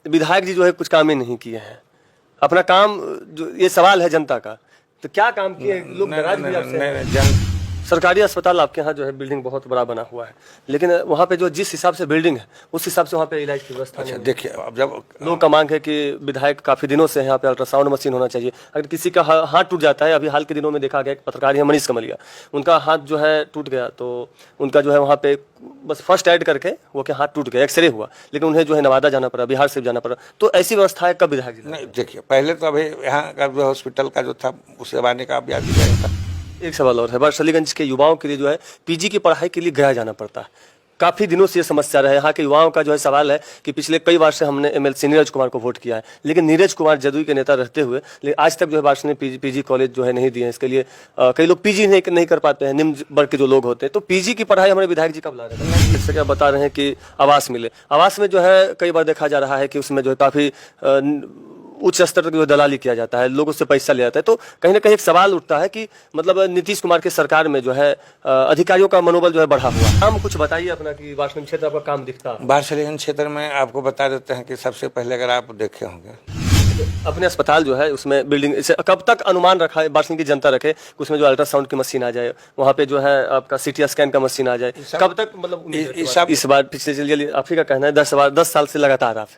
विधायक जी जो है कुछ काम ही नहीं किए हैं। अपना काम जो ये सवाल है जनता का, तो क्या काम किए लोग नाराज भी आपसे हैं। सरकारी अस्पताल आपके यहाँ जो है बिल्डिंग बहुत बड़ा बना हुआ है, लेकिन वहाँ पे जो जिस हिसाब से बिल्डिंग है उस हिसाब से वहाँ पे इलाज की व्यवस्था नहीं है। देखिए, अब जब लोग का मांग है कि विधायक काफी दिनों से यहाँ पे अल्ट्रासाउंड मशीन होना चाहिए। अगर किसी का हाथ टूट जाता है, अभी हाल के दिनों में देखा गया, एक पत्रकार है मनीष कमलिया, उनका हाथ जो है टूट गया, तो उनका जो है वहाँ पे बस फर्स्ट एड करके वो के हाथ टूट गया, एक्सरे हुआ, लेकिन उन्हें जो है नवादा जाना पड़ा, बिहार से जाना पड़ा। तो ऐसी व्यवस्था है कब विधायक जी? नहीं, देखिए, पहले तो अभी यहाँ का जो हॉस्पिटल का जो था उससे आने का अभ्यास नहीं था। एक सवाल और है, वारसलीगंज के युवाओं के लिए जो है पीजी की पढ़ाई के लिए गया जाना पड़ता है। काफी दिनों से ये समस्या रहा है। यहाँ के युवाओं का जो है सवाल है कि पिछले कई बार से हमने एमएलसी नीरज कुमार को वोट किया है, लेकिन नीरज कुमार जदयू के नेता रहते हुए लेकिन आज तक जो है वारसली में पीजी कॉलेज जो है नहीं दिए हैं। इसके लिए कई लोग पीजी नहीं कर पाते हैं, निम्न वर्ग के जो लोग होते हैं। तो पीजी की पढ़ाई हमारे विधायक जी कब ला रहे हैं? जैसे कि आप बता रहे हैं कि आवास मिले, आवास में जो है कई बार देखा जा रहा है कि उसमें जो है काफी उच्च स्तर तक जो दलाली किया जाता है, लोगों से पैसा लिया जाता है। तो कहीं ना कहीं एक सवाल उठता है कि मतलब नीतीश कुमार की सरकार में जो है अधिकारियों का मनोबल जो है बढ़ा हुआ। काम कुछ बताइए अपना कि वारसलीगंज क्षेत्र आपका काम दिखता है। वारसलीगंज क्षेत्र में आपको बता देते हैं कि सबसे पहले अगर आप देखे होंगे अपने अस्पताल जो है उसमें बिल्डिंग कब तक अनुमान रखा है वारसलीगंज की जनता रखे कि उसमें जो अल्ट्रासाउंड की मशीन आ जाए, वहाँ पे जो है आपका सीटी स्कैन का मशीन आ जाए, कब तक मतलब इस बार पिछले चलिए आप ही का कहना है 10 साल से लगातार आप,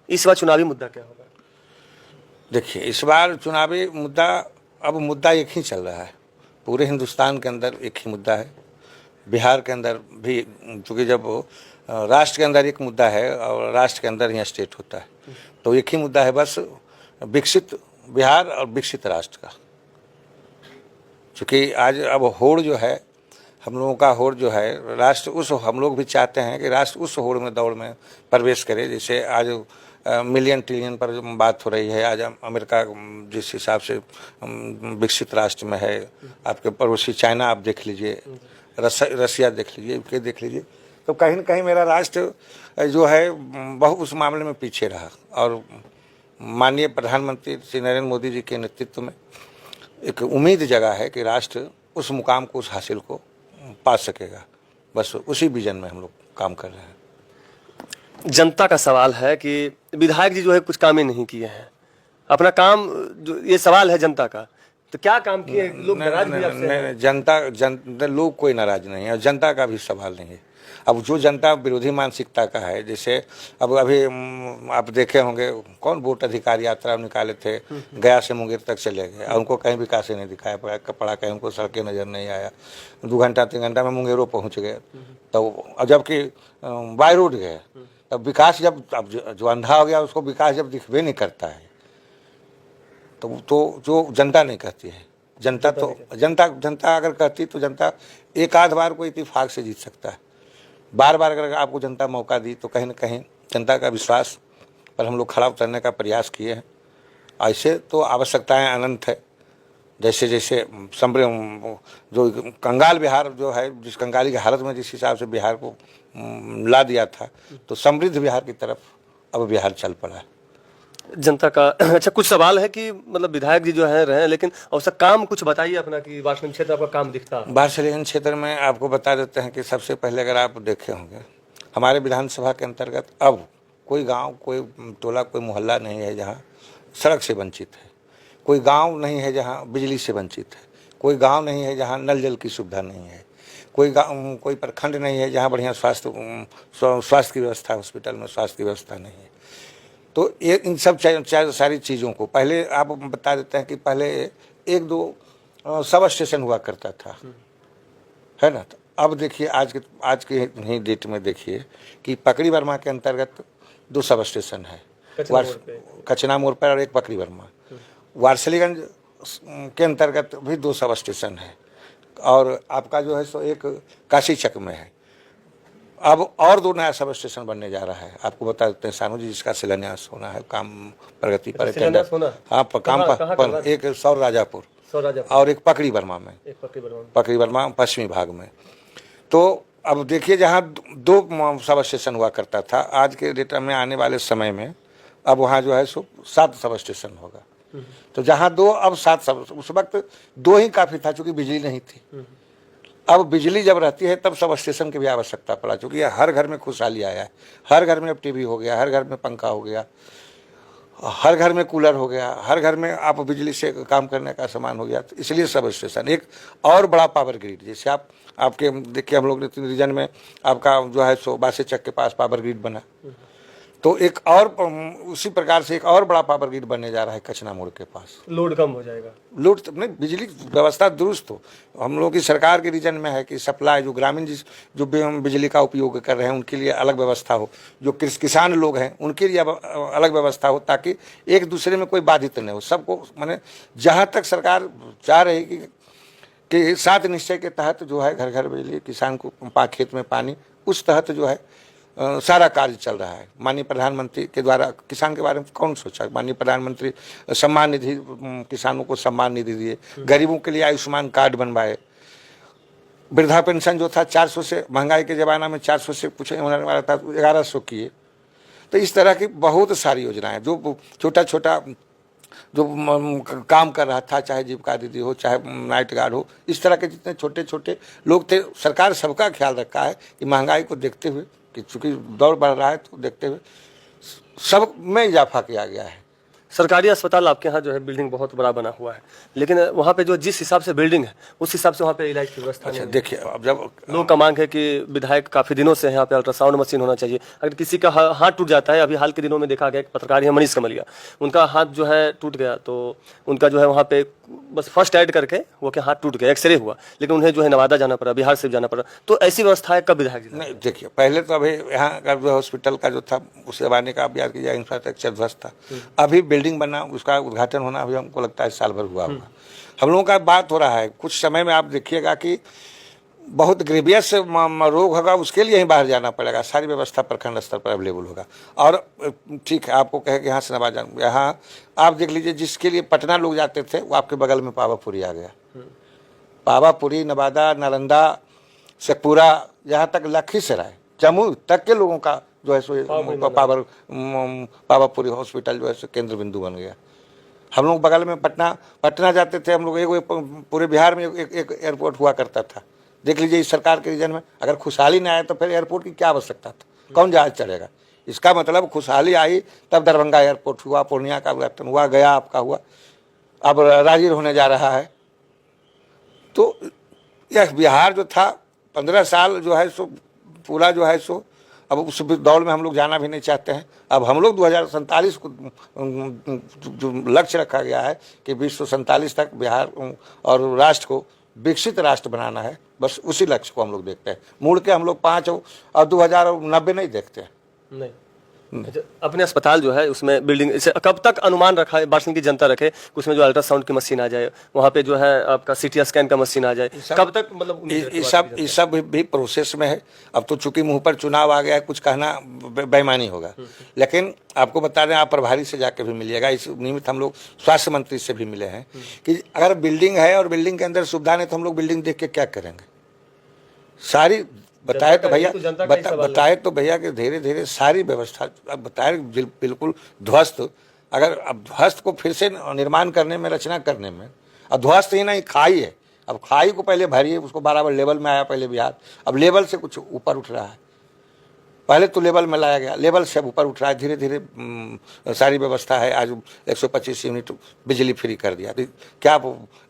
इस बार चुनावी मुद्दा क्या होगा? देखिए, इस बार चुनावी मुद्दा, अब मुद्दा एक ही चल रहा है, पूरे हिंदुस्तान के अंदर एक ही मुद्दा है, बिहार के अंदर भी, चूँकि जब राष्ट्र के अंदर एक मुद्दा है और राष्ट्र के अंदर ही स्टेट होता है, तो एक ही मुद्दा है बस, विकसित बिहार और विकसित राष्ट्र का। चूँकि आज अब होड़ जो है, हम लोगों का होड़ जो है, राष्ट्र उस, हम लोग भी चाहते हैं कि राष्ट्र उस होड़ में दौड़ में प्रवेश करे, जैसे आज मिलियन ट्रिलियन पर जो बात हो रही है। आज अमेरिका जिस हिसाब से विकसित राष्ट्र में है, आपके पड़ोसी चाइना आप देख लीजिए, रसिया देख लीजिए, यूके देख लीजिए, तो कहीं न कहीं मेरा राष्ट्र जो है बहुत उस मामले में पीछे रहा। और माननीय प्रधानमंत्री श्री नरेंद्र मोदी जी के नेतृत्व में एक उम्मीद जगह है कि राष्ट्र उस मुकाम को, उस हासिल को पा सकेगा। बस उसी विजन में हम लोग काम कर रहे हैं। जनता का सवाल है कि विधायक जी जो है कुछ काम ही नहीं किए हैं। अपना काम जो ये सवाल है जनता का, तो क्या काम किए? लोग नाराज भी आपसे हैं। जनता लोग कोई नाराज नहीं है और जनता का भी सवाल नहीं है। अब जो जनता विरोधी मानसिकता का है, जैसे अब अभी आप देखे होंगे कौन वोट अधिकार यात्रा निकाले थे, गया से मुंगेर तक चले गए और उनको कहीं विकास नहीं दिखाया पड़ा, कहीं उनको सड़कें नज़र नहीं आया। 2 घंटा 3 घंटा में मुंगेरों पहुँच गए, तो जबकि बाय रोड गए। अब विकास जब, अब जो अंधा हो गया उसको विकास जब दिखबे नहीं करता है, तो जो जनता नहीं कहती है, जनता अगर कहती तो जनता एक आध बार को इत्तेफाक से जीत सकता है। बार बार अगर आपको जनता मौका दी तो कहीं न कहीं जनता का विश्वास पर हम लोग खड़ा उतरने का प्रयास किए हैं। ऐसे तो आवश्यकताएं अनंत है, जैसे जैसे जो कंगाल बिहार जो है, जिस कंगाली की हालत में जिस हिसाब से बिहार को ला दिया था, तो समृद्ध बिहार की तरफ अब बिहार चल पड़ा है। जनता का अच्छा कुछ सवाल है कि मतलब विधायक जी जो है रहे, लेकिन औसत काम कुछ बताइए अपना कि वारसलीगंज क्षेत्र आपका काम दिखता है। वारसलीगंज क्षेत्र में आपको बता देते हैं कि सबसे पहले अगर आप देखे होंगे हमारे विधानसभा के अंतर्गत अब कोई गांव, कोई टोला, कोई मोहल्ला नहीं है जहां सड़क से वंचित है, कोई गांव नहीं है जहां बिजली से वंचित है, कोई गांव नहीं है जहां नल जल की सुविधा नहीं है, कोई प्रखंड नहीं है जहां बढ़िया स्वास्थ्य की व्यवस्था, हॉस्पिटल में स्वास्थ्य की व्यवस्था नहीं है। तो ये इन सब सारी चीज़ों को पहले आप बता देते हैं कि पहले 1-2 सब स्टेशन हुआ करता था, है ना। तो अब देखिए आज के ही डेट में देखिए कि पकड़ी वर्मा के अंतर्गत 2 सब स्टेशन है, कचना मोड़ पर और एक पकड़ी वर्मा। वारसलीगंज के अंतर्गत भी 2 सब स्टेशन है और आपका जो है सो एक काशी चक में है। अब और 2 नया सब स्टेशन बनने जा रहा है। आपको बता देते हैं सानू जी, जिसका शिलान्यास होना है, काम प्रगति पर हाँ काम पर एक सौर राजापुर और एक पकड़ी वर्मा में, पकड़ी वर्मा पश्चिमी भाग में। तो अब देखिए जहाँ 2 सब स्टेशन हुआ करता था, आज के डेट में आने वाले समय में अब वहाँ जो है सो 7 सब स्टेशन होगा। तो जहाँ 2 अब 7 सब, उस वक्त 2 ही काफ़ी था चूँकि बिजली नहीं थी। अब बिजली जब रहती है तब सब स्टेशन की भी आवश्यकता पड़ा, चूँकि हर घर में खुशहाली आया है, हर घर में अब टीवी हो गया, हर घर में पंखा हो गया, हर घर में कूलर हो गया, हर घर में आप बिजली से काम करने का सामान हो गया। तो इसलिए सब स्टेशन एक और बड़ा पावर ग्रिड, जैसे आपके देखिए हम लोग रीजन में आपका जो है सो बासे चक के पास पावर ग्रिड बना, तो एक और उसी प्रकार से एक और बड़ा पावर ग्रिड बनने जा रहा है कचना मोड़ के पास। लोड कम हो जाएगा, लोड नहीं, बिजली व्यवस्था दुरुस्त हो। हम लोग की सरकार के रीजन में है कि सप्लाई जो ग्रामीण जो बिजली का उपयोग कर रहे हैं उनके लिए अलग व्यवस्था हो, जो किसान लोग हैं उनके लिए अलग व्यवस्था हो, ताकि एक दूसरे में कोई बाधित नहीं हो। सबको माने जहाँ तक सरकार चाह रही कि 7 निश्चय के तहत जो है घर घर बिजली, किसान को खेत में पानी, उस तहत जो है सारा कार्य चल रहा है। माननीय प्रधानमंत्री के द्वारा किसान के बारे में कौन सोचा, माननीय प्रधानमंत्री सम्मान निधि, किसानों को सम्मान निधि दिए, गरीबों के लिए आयुष्मान कार्ड बनवाए, वृद्धा पेंशन जो था 400 से, महंगाई के ज़माना में 400 से कुछ होने वाला था 1100 किए। तो इस तरह की बहुत सारी योजनाएं, जो छोटा छोटा जो काम कर रहा था, चाहे जीविका दीदी हो, चाहे नाइट गार्ड हो, इस तरह के जितने छोटे छोटे लोग थे, सरकार सबका ख्याल रखा है कि महंगाई को देखते हुए, कि चूँकि दौड़ बढ़ रहा है तो देखते हुए सब में इजाफा किया गया है। सरकारी अस्पताल आपके यहाँ जो है बिल्डिंग बहुत बड़ा बना हुआ है, लेकिन वहाँ पे जो जिस हिसाब से बिल्डिंग है उस हिसाब से वहाँ पे इलाज की व्यवस्था नहीं है। देखिए, अब जब लोगों का मांग है कि विधायक काफी दिनों से यहाँ पे अल्ट्रासाउंड मशीन होना चाहिए। अगर किसी का हाथ टूट जाता है, अभी हाल के दिनों में देखा गया, पत्रकार है मनीष कमलिया, उनका हाथ जो है टूट गया, तो उनका जो है वहाँ पे बस फर्स्ट एड करके वो के हाथ टूट गया, एक्सरे हुआ, लेकिन उन्हें जो है नवादा जाना पड़ा, बिहार से जाना पड़ा। तो ऐसी व्यवस्थाएं कब विधायक जी? नहीं, देखिए, पहले तो अभी यहाँ का जो हॉस्पिटल का जो था उस जमाने का आप याद कीजिए, इंफ्रास्ट्रक्चर ध्वस्त था। अभी बिल्डिंग बना, उसका उद्घाटन होना अभी हमको लगता है साल भर हुआ होगा। हम लोगों का बात हो रहा है, कुछ समय में आप देखिएगा कि बहुत ग्रेवियस रोग होगा, उसके लिए ही बाहर जाना पड़ेगा, सारी व्यवस्था प्रखंड स्तर पर अवेलेबल होगा। और ठीक है, आपको कहे कि यहाँ से नवादा, यहाँ आप देख लीजिए, जिसके लिए पटना लोग जाते थे वो आपके बगल में पावापुरी आ गया। पावापुरी, नवादा, नालंदा, शेखपुरा, यहाँ तक लखीसराय, जम्मू तक के लोगों का जो है सो पावापुरी हॉस्पिटल जो है सो केंद्र बिंदु बन गया। हम लोग बगल में पटना जाते थे, हम लोग एक पूरे बिहार में एक एयरपोर्ट हुआ करता था। देख लीजिए, इस सरकार के रीजन में अगर खुशहाली नहीं आए तो फिर एयरपोर्ट की क्या आवश्यकता था, कौन जहाज चलेगा। इसका मतलब खुशहाली आई तब दरभंगा एयरपोर्ट हुआ, पूर्णिया का उद्घाटन हुआ, गया आपका हुआ, अब राजीव होने जा रहा है। तो यह बिहार जो था 15 साल जो है सो पूरा जो है सो, अब उस दौड़ में हम लोग जाना भी नहीं चाहते हैं। अब हम लोग 2047 को जो लक्ष्य रखा गया है कि 2047 तक बिहार और राष्ट्र को विकसित राष्ट्र बनाना है, बस उसी लक्ष्य को हम लोग देखते हैं। मुड़ के हम लोग 5 और 2090 नहीं देखते हैं। नहीं, अपने अस्पताल जो है उसमें बिल्डिंग इसे कब तक अनुमान रखा है बार्सिंग की जनता रखे कि उसमें जो अल्ट्रासाउंड की मशीन आ जाए, वहाँ पे जो है आपका सीटी स्कैन का मशीन आ जाए, कब तक मतलब ये सब भी प्रोसेस में है। अब तो चूंकि मुंह पर चुनाव आ गया है, कुछ कहना बेईमानी होगा, लेकिन आपको बता दें, आप प्रभारी से जाके भी मिलिएगा। इस निमित्त हम लोग स्वास्थ्य मंत्री से भी मिले हैं कि अगर बिल्डिंग है और बिल्डिंग के अंदर सुविधा नहीं तो हम लोग बिल्डिंग देख के क्या करेंगे। सारी बताए तो भैया कि धीरे धीरे सारी व्यवस्था अब बताए बिल्कुल ध्वस्त। अगर अब ध्वस्त को फिर से निर्माण करने में, रचना करने में, अब ध्वस्त ही नहीं, खाई है। अब खाई को पहले भरिए, उसको बराबर लेवल में आया पहले बिहार, अब लेवल से कुछ ऊपर उठ रहा है। पहले तो लेवल में लाया गया, लेवल से ऊपर उठ रहा है धीरे धीरे। सारी व्यवस्था है, आज 125 यूनिट बिजली फ्री कर दिया। तो क्या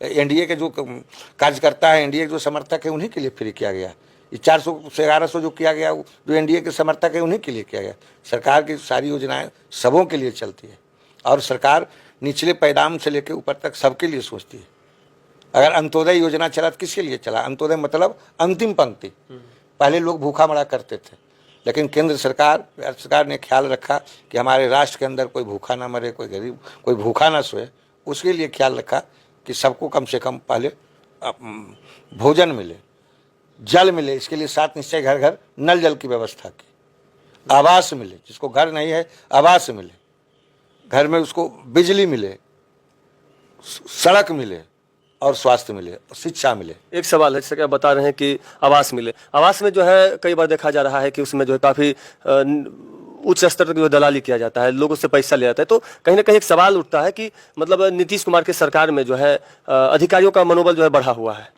एनडीए के जो कार्यकर्ता है, एनडीए जो समर्थक है, उन्हीं के लिए फ्री किया गया। ये 400 से 1100 जो किया गया, जो एनडीए के समर्थक है उन्हीं के लिए किया गया। सरकार की सारी योजनाएं सबों के लिए चलती है, और सरकार निचले पैदान से लेकर ऊपर तक सबके लिए सोचती है। अगर अंत्योदय योजना चला तो किसके लिए चला? अंत्योदय मतलब अंतिम पंक्ति। पहले लोग भूखा मरा करते थे, लेकिन केंद्र सरकार ने ख्याल रखा कि हमारे राष्ट्र के अंदर कोई भूखा ना मरे, कोई गरीब कोई भूखा ना सोए। उसके लिए ख्याल रखा कि सबको कम से कम पहले भोजन मिले, जल मिले। इसके लिए 7 निश्चय, घर घर नल जल की व्यवस्था की। आवास मिले, जिसको घर नहीं है आवास मिले, घर में उसको बिजली मिले, सड़क मिले, और स्वास्थ्य मिले, शिक्षा मिले। एक सवाल है, जैसे कि आप बता रहे हैं कि आवास मिले, आवास में जो है कई बार देखा जा रहा है कि उसमें जो है काफ़ी उच्च स्तर तक जो दलाली किया जाता है, लोगों से पैसा लिया जाता है। तो कहीं ना कहीं एक सवाल उठता है कि मतलब नीतीश कुमार के सरकार में जो है अधिकारियों का मनोबल जो है बढ़ा हुआ है।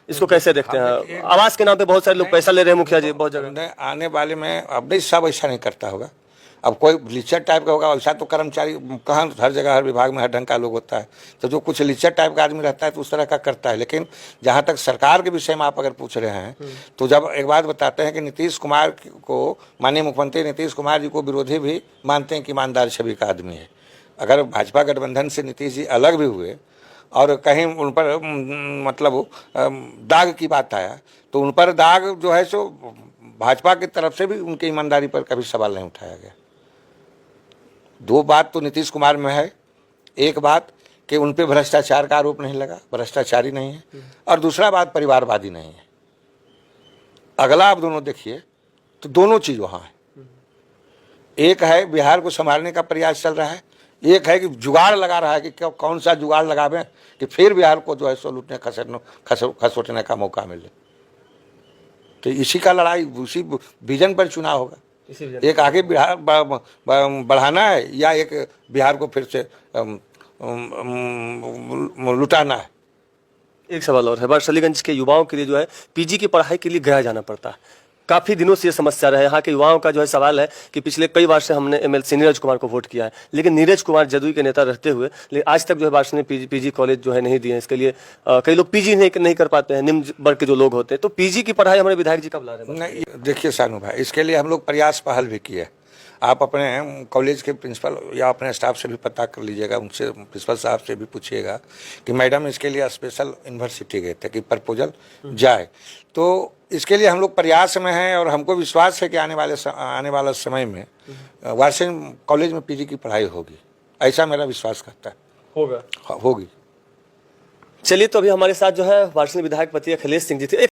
इसको कैसे देखते हैं? आवास के नाम पे बहुत सारे लोग पैसा ले रहे हैं, मुखिया जी बहुत जगह। आने वाले में अब नहीं, सब ऐसा नहीं करता होगा। अब कोई लिचर टाइप का होगा, वैसा तो कर्मचारी कहाँ, हर जगह हर विभाग में हर ढंग का लोग होता है। तो जो कुछ लिचर टाइप का आदमी रहता है तो उस तरह का करता है। लेकिन जहाँ तक सरकार के विषय में आप अगर पूछ रहे हैं, तो जब एक बात बताते हैं कि नीतीश कुमार को, माननीय मुख्यमंत्री नीतीश कुमार जी को विरोधी भी मानते हैं कि ईमानदार छवि का आदमी है। अगर भाजपा गठबंधन से नीतीश जी अलग भी हुए और कहीं उन पर मतलब दाग की बात आया, तो उन पर दाग जो है सो भाजपा की तरफ से भी उनकी ईमानदारी पर कभी सवाल नहीं उठाया गया। दो बात तो नीतीश कुमार में है, एक बात कि उन पे भ्रष्टाचार का आरोप नहीं लगा, भ्रष्टाचारी नहीं है, और दूसरा बात परिवारवादी नहीं है। अगला आप दोनों देखिए तो दोनों चीज़ वहाँ है। एक है बिहार को संभालने का प्रयास चल रहा है, एक है कि जुगाड़ लगा रहा है कि कौन सा जुगाड़ लगावें कि फिर बिहार को जो है सो लूटने खसोटने का मौका मिले। तो इसी का लड़ाई, उसी विजन पर चुनाव होगा। एक आगे बिहार बढ़ाना है या एक बिहार को फिर से लुटाना है। एक सवाल और है, वारसलीगंज के युवाओं के लिए जो है पीजी की पढ़ाई के लिए गया जाना पड़ता है। काफी दिनों से ये समस्या रहा है। यहाँ के युवाओं का जो है सवाल है कि पिछले कई बार से हमने एमएलसी नीरज कुमार को वोट किया है, लेकिन नीरज कुमार जदयू के नेता रहते हुए लेकिन आज तक जो है वारसली ने पीजी कॉलेज जो है नहीं दिए हैं। इसके लिए कई लोग पीजी नहीं कर पाते हैं, निम्न वर्ग के जो लोग होते हैं। तो पीजी की पढ़ाई हमारे विधायक जी कब ला रहे हैं? नहीं, देखिए सानू भाई, इसके लिए हम लोग प्रयास पहल भी किए। आप अपने कॉलेज के प्रिंसिपल या अपने स्टाफ से भी पता कर लीजिएगा, उनसे प्रिंसिपल साहब से भी पूछिएगा कि मैडम इसके लिए स्पेशल यूनिवर्सिटी गए थे कि प्रपोजल जाए। तो इसके लिए हम लोग प्रयास में हैं और हमको विश्वास है कि आने वाला समय में वारसिंग कॉलेज में पीजी की पढ़ाई होगी, ऐसा मेरा विश्वास करता है। होगा, होगी। चलिए, तो अभी हमारे साथ जो है वारसिंग विधायक पति अखिलेश सिंह जी थे।